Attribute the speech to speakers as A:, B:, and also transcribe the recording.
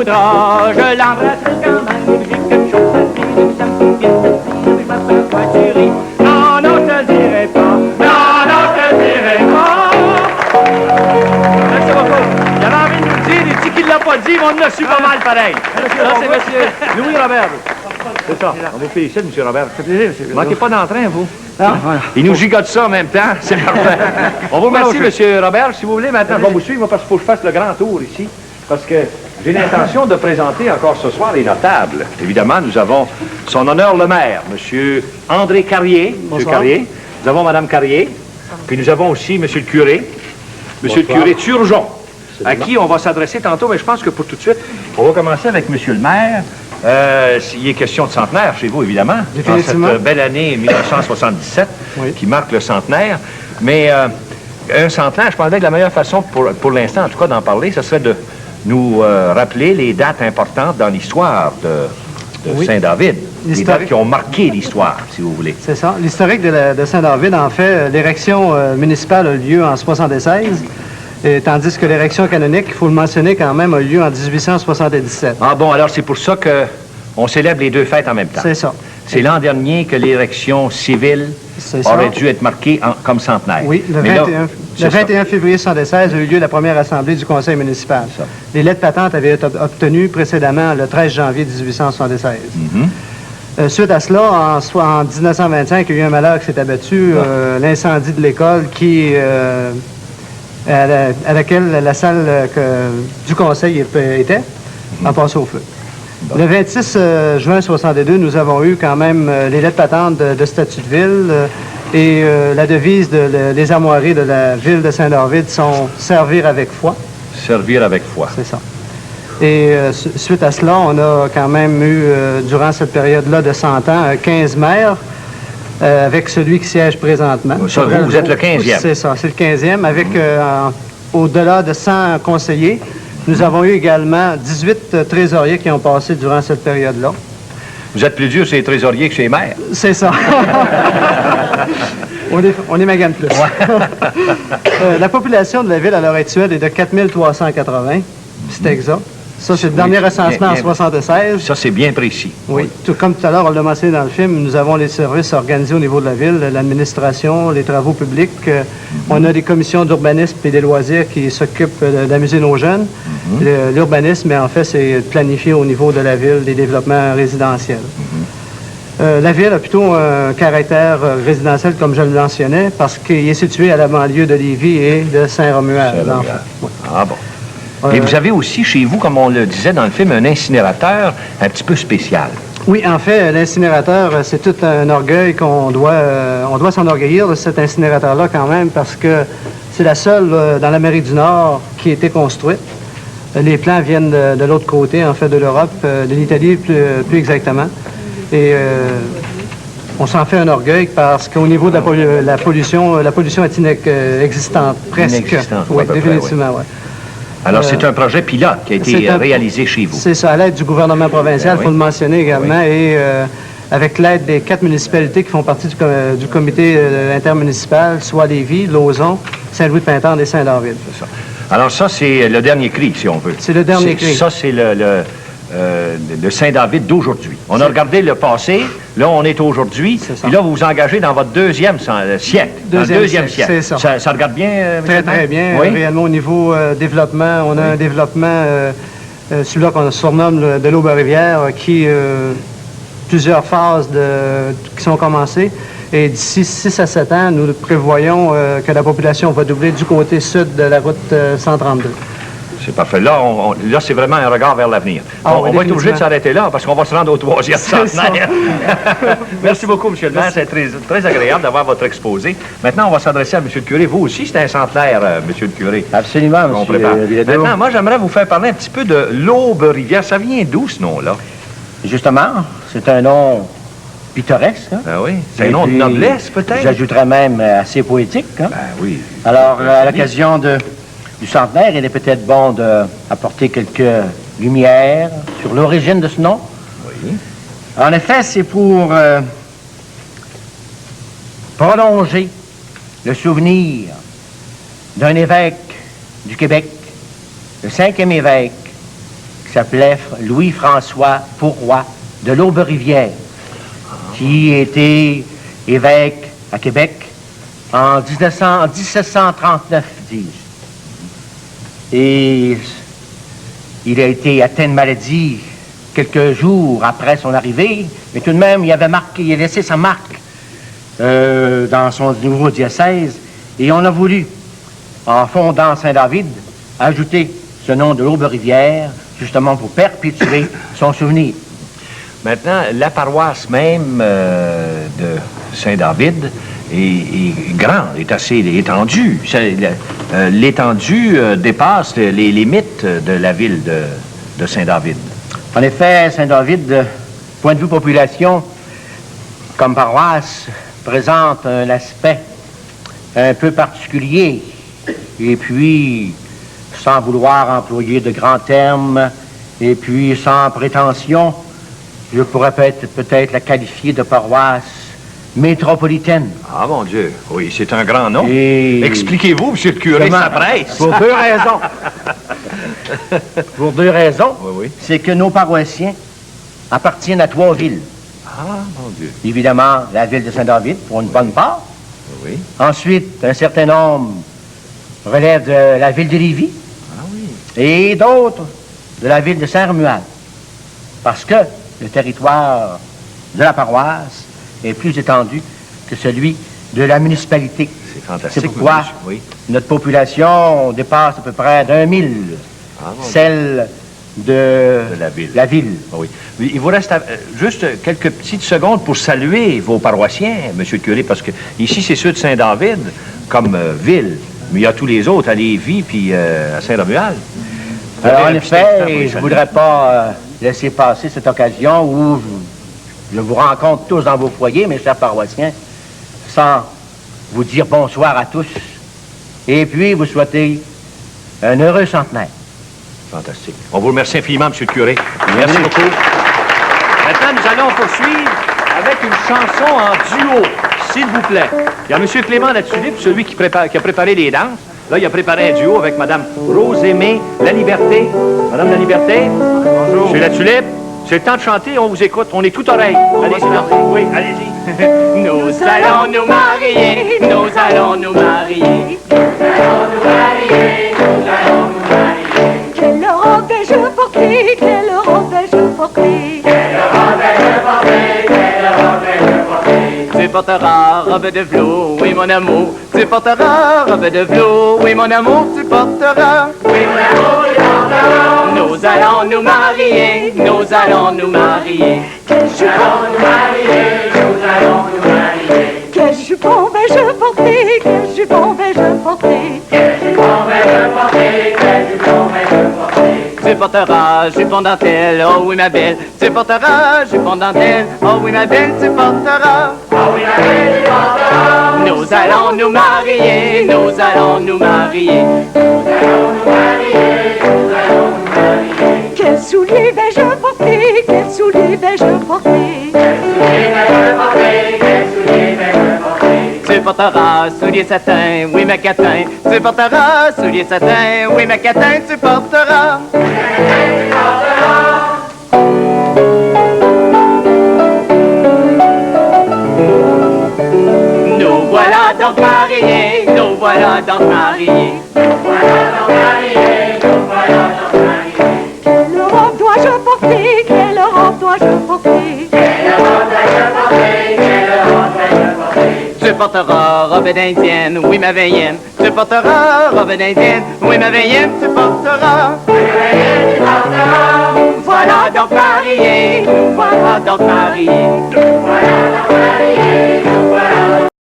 A: voudra, je l'embrasserai quand même. J'ai quelque chose à dire, il me semble qu'il vient de dire, je m'aperçois que tu ris. Non, non, je te dirai pas. Non, non, je te dirai pas. Merci beaucoup. J'avais envie de nous dire, les petits qui ne l'ont pas dit, mais on en a su pas mal pareil. Ça, c'est monsieur Louis Robert. C'est ça. On vous félicite, M. Robert. Ça fait plaisir, M. Manquez pas d'entrain, vous. Ah, voilà. Il nous gigote ça en même temps. C'est parfait. On vous remercie, M. Robert. Si vous voulez, maintenant, je vais vous suivre parce qu'il faut que je fasse le grand tour ici. Parce que j'ai l'intention de présenter encore ce soir les notables. Évidemment, nous avons son honneur le maire, M. André Carrier. M. Carrier. Nous avons Mme Carrier. Puis nous avons aussi M. le curé. M. le curé Turgeon, à qui on va s'adresser tantôt. Mais je pense que pour tout de suite, on va commencer avec M. le maire. Il est question de centenaire chez vous, évidemment, dans cette belle année 1977 oui. Qui marque le centenaire. Mais un centenaire, je pensais que la meilleure façon, pour l'instant, en tout cas, d'en parler, ce serait de nous rappeler les dates importantes dans l'histoire de oui. Saint-David. Les dates qui ont marqué l'histoire, si vous voulez.
B: C'est ça. L'historique de Saint-David, en fait, l'érection municipale a lieu en 1976. Tandis que l'érection canonique, il faut le mentionner quand même, a lieu en 1877.
A: Ah bon, alors c'est pour ça qu'on célèbre les deux fêtes en même temps.
B: C'est ça.
A: C'est l'an dernier que l'érection civile aurait dû être marquée comme centenaire.
B: Oui, le 21 février 1976 a eu lieu la première assemblée du conseil municipal. Les lettres patentes avaient été obtenues précédemment le 13 janvier 1876. Suite à cela, en 1925, il y a eu un malheur qui s'est abattu, l'incendie de l'école qui... à laquelle la salle du conseil était, a passé au feu. Le 26 juin 1962, nous avons eu quand même les lettres patentes de statut de ville et la devise des armoiries de la ville de Saint-David sont « Servir avec foi ».
A: Servir avec foi.
B: C'est ça. Et suite à cela, on a quand même eu, durant cette période-là de 100 ans, 15 maires, avec celui qui siège présentement.
A: Ça, vous êtes le 15e.
B: C'est ça, c'est le 15e. Avec, au-delà de 100 conseillers, nous avons eu également 18 trésoriers qui ont passé durant cette période-là.
A: Vous êtes plus dur chez les trésoriers que chez les maires.
B: C'est ça. on est magane plus. Ouais. La population de la ville à l'heure actuelle est de 4380. C'est exact. Ça, c'est le dernier recensement en 1976.
A: Ça, c'est bien précis.
B: Oui. Tout comme tout à l'heure, on l'a mentionné dans le film, nous avons les services organisés au niveau de la ville, l'administration, les travaux publics. On a des commissions d'urbanisme et des loisirs qui s'occupent d'amuser nos jeunes. L'urbanisme, en fait, c'est planifié au niveau de la ville, des développements résidentiels. La ville a plutôt un caractère résidentiel, comme je le mentionnais, parce qu'il est situé à la banlieue de Lévis et de Saint-Romuald.
A: Oui. Ah bon. Et vous avez aussi chez vous, comme on le disait dans le film, un incinérateur un petit peu spécial.
B: Oui, en fait, l'incinérateur, c'est tout un orgueil qu'on doit s'enorgueillir de cet incinérateur-là quand même, parce que c'est la seule dans l'Amérique du Nord qui a été construite. Les plans viennent de l'autre côté, en fait, de l'Europe, de l'Italie plus exactement. Et on s'en fait un orgueil parce qu'au niveau de la pollution est inexistante, presque.
A: Inexistante,
B: oui, définitivement, oui.
A: Alors, c'est un projet pilote qui a été réalisé chez vous.
B: C'est ça, à l'aide du gouvernement provincial, il faut le mentionner également, et avec l'aide des 4 municipalités qui font partie du comité intermunicipal, soit Lévis, Lauson, Saint-Louis-de-Pintendre et Saint-David.
A: C'est ça. Alors ça, c'est le dernier cri, si on veut.
B: C'est le dernier cri.
A: Ça, c'est le Saint-David d'aujourd'hui. On a regardé le passé, là, on est aujourd'hui, et là, vous vous engagez dans votre deuxième siècle. Deuxième siècle.
B: C'est ça.
A: Ça regarde bien,
B: très, très bien. Oui? Réellement, au niveau développement, on a un développement, celui-là qu'on surnomme de l'Aube-Rivière, qui plusieurs phases qui sont commencées. Et d'ici 6 à 7 ans, nous prévoyons que la population va doubler du côté sud de la route 132.
A: C'est parfait. Là, là c'est vraiment un regard vers l'avenir. On va être obligé de s'arrêter là parce qu'on va se rendre au 3e centenaire. Merci beaucoup, M. le maire. C'est très agréable d'avoir votre exposé. Maintenant, on va s'adresser à M. le curé. Vous aussi, c'est un centenaire, M. le curé.
C: Absolument, M.
A: Maintenant, moi, j'aimerais vous faire parler un petit peu de l'Aube-Rivière. Ça vient d'où, ce nom-là?
C: Justement, c'est un nom pittoresque. Hein?
A: Ah oui, c'est un nom de noblesse, peut-être?
C: J'ajouterais même assez poétique. Hein?
A: Ben oui.
C: Alors, à l'occasion du centenaire, il est peut-être bon d'apporter quelques lumières sur l'origine de ce nom.
A: Oui.
C: En effet, c'est pour prolonger le souvenir d'un évêque du Québec, le 5e évêque, qui s'appelait Louis-François Pourroy de l'Aube-Rivière, qui était évêque à Québec en 1739, dis-je. Et il a été atteint de maladie quelques jours après son arrivée, mais tout de même, il a laissé sa marque dans son nouveau diocèse, et on a voulu, en fondant Saint-David, ajouter ce nom de l'Aube-Rivière, justement pour perpétuer son souvenir.
D: Maintenant, la paroisse même de Saint-David est grande, est assez étendue. L'étendue dépasse les limites de la ville de Saint-David.
C: En effet, Saint-David, point de vue population, comme paroisse, présente un aspect un peu particulier. Et puis, sans vouloir employer de grands termes, et puis sans prétention, je pourrais peut-être la qualifier de paroisse métropolitaine.
D: Ah, mon Dieu. Oui, c'est un grand nom.
C: Et
D: expliquez-vous, monsieur le curé, ça presse.
C: Pour deux raisons. Pour deux raisons.
D: Oui, oui.
C: C'est que nos paroissiens appartiennent à 3 villes.
D: Ah, mon Dieu.
C: Évidemment, la ville de Saint-David, pour une bonne part.
D: Oui.
C: Ensuite, un certain nombre relèvent de la ville de Lévis.
D: Ah oui.
C: Et d'autres de la ville de Saint-Romuald. Parce que le territoire de la paroisse est plus étendu que celui de la municipalité.
D: C'est fantastique.
C: C'est pourquoi
D: oui.
C: notre population dépasse à peu près d'1 000 celle de
D: la ville. Oui. Il vous reste juste quelques petites secondes pour saluer vos paroissiens, monsieur le curé, parce que ici, c'est ceux de Saint-David comme ville, mais il y a tous les autres à Lévis puis à Saint-Romuald.
C: Alors, en effet, je ne voudrais pas laisser passer cette occasion où je vous rencontre tous dans vos foyers, mes chers paroissiens, sans vous dire bonsoir à tous, et puis vous souhaiter un heureux centenaire.
D: Fantastique. On vous remercie infiniment, monsieur le curé. Merci beaucoup. Maintenant, nous allons poursuivre avec une chanson en duo, s'il vous plaît. Il y a monsieur Clément Latulippe, celui qui a préparé les danses. Là, il a préparé un duo avec madame Rose-Aimée Laliberté. Madame Laliberté. Bonjour. Monsieur Latulippe, c'est le temps de chanter, on vous écoute, on est tout oreille. Allez-y, oui, allez-y.
A: Nous allons nous marier, nous allons nous marier, nous allons nous marier, nous allons nous marier.
E: Quelle robe vais-je porter, quelle robe vais-je porter,
A: quelle robe vais-je porter, quelle robe vais-je porter. Tu porteras robe de velours, oui mon amour, tu porteras robe de velours, oui mon amour, tu porteras, oui mon amour, tu porteras. Nous allons nous marier, nous allons nous marier, nous allons nous marier, nous allons nous marier.
E: quel jupon vais-je porter, quel jupon vais-je porter,
A: Quel jupon vais-je porter, quel jupon vais-je porter. Tu porteras jupon dentelle, oh oui ma belle, tu porteras jupon dentelle, oh oui ma belle, tu porteras, oh oui ma belle, tu porteras. Nous allons nous marier, nous allons nous marier, nous allons nous marier, nous allons nous marier.
E: quel soulier vais-je porter, quel soulier vais-je porter,
A: Quel soulier vais-je porter, quel soulier vais-je porter. Tu porteras soulier satin, oui ma catin, tu porteras soulier satin, oui ma catin, tu porteras, oui ma catin, tu porteras. Nous voilà donc mariés, nous voilà donc mariés, nous voilà donc mariés, nous voilà donc mariés.
E: quelle robe dois-je porter, quelle robe dois-je porter,
A: Quelle robe vais-je porter, quelle robe vais-je porter. Tu porteras robe d'indienne, oui ma veillienne, tu porteras robe d'indienne, oui ma veillienne, tu porteras, oui ma veillienne, tu porteras. Nous voilà donc mariés, nous voilà donc mariés, nous voilà